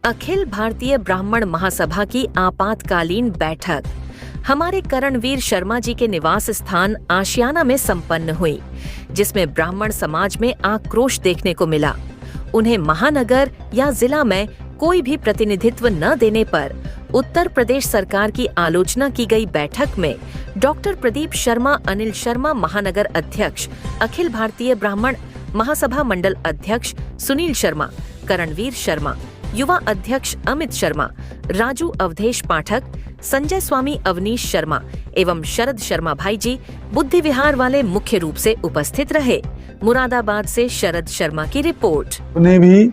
अखिल भारतीय ब्राह्मण महासभा की आपातकालीन बैठक हमारे करणवीर शर्मा जी के निवास स्थान आशियाना में संपन्न हुई, जिसमें ब्राह्मण समाज में आक्रोश देखने को मिला। उन्हें महानगर या जिला में कोई भी प्रतिनिधित्व न देने पर उत्तर प्रदेश सरकार की आलोचना की गई बैठक में डॉक्टर प्रदीप शर्मा, अनिल शर्मा महानगर अध्यक्ष, अखिल भारतीय ब्राह्मण महासभा मंडल अध्यक्ष सुनील शर्मा, करणवीर शर्मा, युवा अध्यक्ष अमित शर्मा, राजू अवधेश पाठक, संजय स्वामी अवनीश शर्मा एवं शरद शर्मा भाई जी बुद्धि विहार वाले मुख्य रूप से उपस्थित रहे। मुरादाबाद से शरद शर्मा की रिपोर्ट। उन्हें भी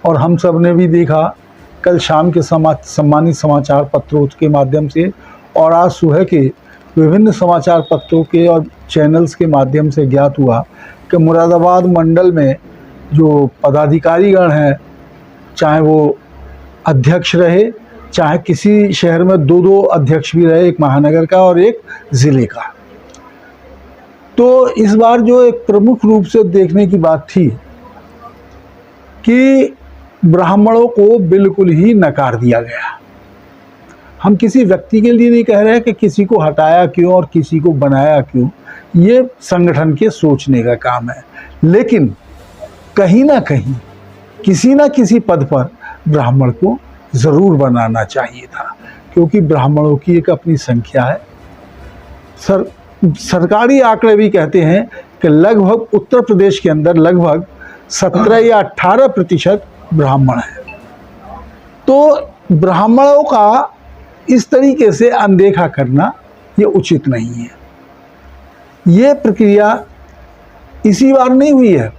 और हम सब ने भी देखा कल शाम के सम्मानित समाचार पत्रों के माध्यम से और आज सुबह के विभिन्न समाचार पत्रों के और चैनल्स के माध्यम से ज्ञात हुआ कि मुरादाबाद मंडल में जो पदाधिकारीगण हैं, चाहे वो अध्यक्ष रहे, चाहे किसी शहर में दो अध्यक्ष भी रहे, एक महानगर का और एक ज़िले का, तो इस बार जो एक प्रमुख रूप से देखने की बात थी कि ब्राह्मणों को बिल्कुल ही नकार दिया गया। हम किसी व्यक्ति के लिए नहीं कह रहे हैं कि किसी को हटाया क्यों और किसी को बनाया क्यों, ये संगठन के सोचने का काम है, लेकिन कहीं ना कहीं किसी ना किसी पद पर ब्राह्मण को ज़रूर बनाना चाहिए था, क्योंकि ब्राह्मणों की एक अपनी संख्या है। सरकारी आंकड़े भी कहते हैं कि लगभग उत्तर प्रदेश के अंदर लगभग 17 या 18% ब्राह्मण हैं। तो ब्राह्मणों का इस तरीके से अनदेखा करना ये उचित नहीं है। ये प्रक्रिया इसी बार नहीं हुई है।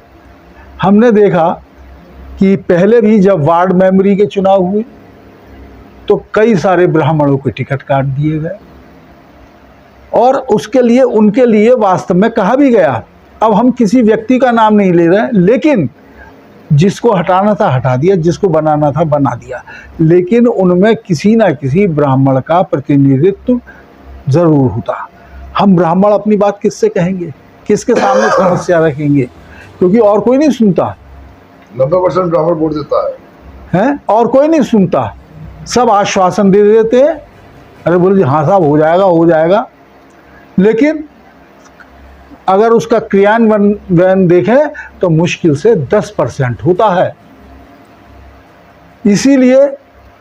हमने देखा कि पहले भी जब वार्ड मेंबरी के चुनाव हुए तो कई सारे ब्राह्मणों के टिकट काट दिए गए और उसके लिए उनके लिए वास्तव में कहा भी गया, अब हम किसी व्यक्ति का नाम नहीं ले रहे, लेकिन जिसको हटाना था हटा दिया, जिसको बनाना था बना दिया, लेकिन उनमें किसी ना किसी ब्राह्मण का प्रतिनिधित्व जरूर होता। हम ब्राह्मण अपनी बात किससे कहेंगे, किसके सामने समस्या रखेंगे, क्योंकि और कोई नहीं सुनता। 90% ब्राह्मण वोट देता है और कोई नहीं सुनता, सब आश्वासन दे देते हैं, अरे बोले हाँ साहब हो जाएगा हो जाएगा, लेकिन अगर उसका क्रियान्वयन देखें तो मुश्किल से 10% होता है। इसीलिए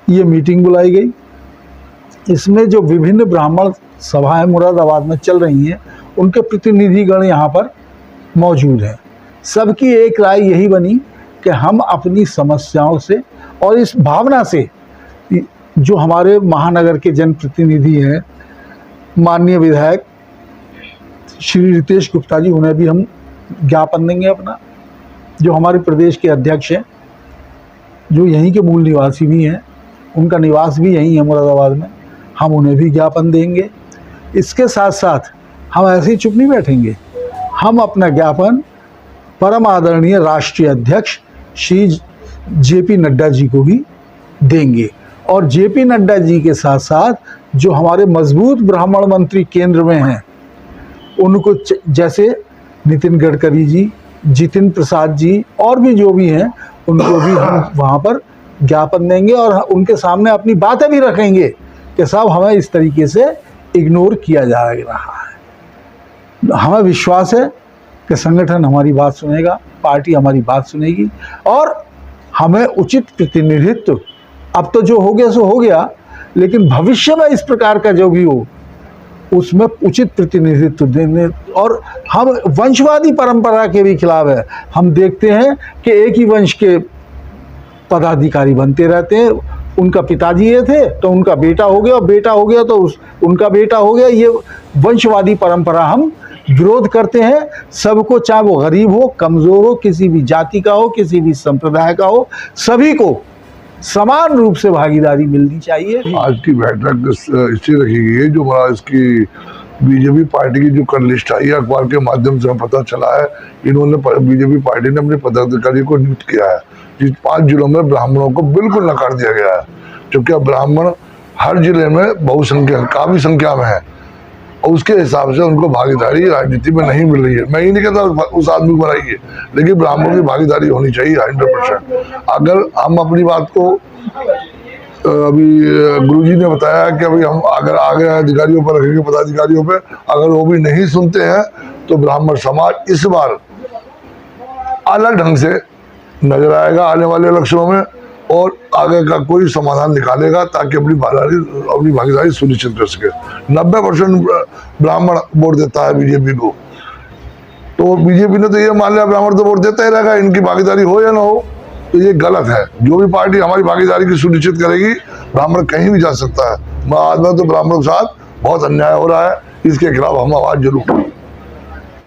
ये मीटिंग बुलाई गई। इसमें जो विभिन्न ब्राह्मण सभाएं मुरादाबाद में चल रही हैं, उनके प्रतिनिधिगण यहाँ पर मौजूद हैं। सबकी एक राय यही बनी कि हम अपनी समस्याओं से और इस भावना से, जो हमारे महानगर के जनप्रतिनिधि हैं, माननीय विधायक श्री रितेश गुप्ता जी, उन्हें भी हम ज्ञापन देंगे अपना, जो हमारे प्रदेश के अध्यक्ष हैं, जो यहीं के मूल निवासी भी हैं, उनका निवास भी यहीं है मुरादाबाद में, हम उन्हें भी ज्ञापन देंगे। इसके साथ साथ हम ऐसे ही चुप नहीं बैठेंगे, हम अपना ज्ञापन परम आदरणीय राष्ट्रीय अध्यक्ष श्री जेपी नड्डा जी को भी देंगे। और जेपी नड्डा जी के साथ साथ जो हमारे मजबूत ब्राह्मण मंत्री केंद्र में हैं, उनको जैसे नितिन गडकरी जी, जितिन प्रसाद जी और भी जो भी हैं, उनको भी हम वहाँ पर ज्ञापन देंगे और उनके सामने अपनी बातें भी रखेंगे कि साहब हमें इस तरीके से इग्नोर किया जा रहा है। हमें विश्वास है कि संगठन हमारी बात सुनेगा, पार्टी हमारी बात सुनेगी और हमें उचित प्रतिनिधित्व, अब तो जो हो गया सो हो गया, लेकिन भविष्य में इस प्रकार का जो भी हो उसमें उचित प्रतिनिधित्व देने। और हम वंशवादी परंपरा के भी खिलाफ है। हम देखते हैं कि एक ही वंश के पदाधिकारी बनते रहते हैं, उनका पिताजी ये थे तो उनका बेटा हो गया, और बेटा हो गया तो उनका बेटा हो गया। ये वंशवादी परंपरा हम विरोध करते हैं। सबको, चाहे वो गरीब हो, कमज़ोर हो, किसी भी जाति का हो, किसी भी संप्रदाय का हो, सभी को समान रूप से भागीदारी मिलनी चाहिए। आज की बैठक इसलिए रखी गई है, जो हमारा इसकी बीजेपी पार्टी की जो कल लिस्ट आई है, अखबार के माध्यम से पता चला है, इन्होंने बीजेपी पार्टी ने अपने पदाधिकारी को नियुक्त किया है, जिस 5 जिलों में ब्राह्मणों को बिल्कुल नकार दिया गया है, क्योंकि अब ब्राह्मण हर जिले में बहुसंख्या, काफ़ी संख्या में है। और उसके हिसाब से उनको भागीदारी राजनीति में नहीं मिल रही है। मैं ये नहीं कहता उस आदमी को बनाइए, लेकिन ब्राह्मणों की भागीदारी होनी चाहिए 100%। अगर हम अपनी बात को अभी गुरुजी ने बताया कि अभी हम अगर आगे अधिकारियों पर रखेंगे, पदाधिकारियों पे, अगर वो भी नहीं सुनते हैं तो ब्राह्मण समाज इस बार अलग ढंग से नजर आएगा आने वाले इलेक्शनों में और आगे का कोई समाधान निकालेगा ताकि अपनी भागीदारी सुनिश्चित कर सके। 90% ब्राह्मण वोट देता है बीजेपी को, तो बीजेपी ने तो ये मान लिया ब्राह्मण तो वोट देता ही रहेगा, इनकी भागीदारी हो या ना हो, तो ये गलत है। जो भी पार्टी हमारी भागीदारी की सुनिश्चित करेगी, ब्राह्मण कहीं भी जा सकता है। आज में तो ब्राह्मणों के साथ बहुत अन्याय हो रहा है, इसके खिलाफ हम आवाज जरूर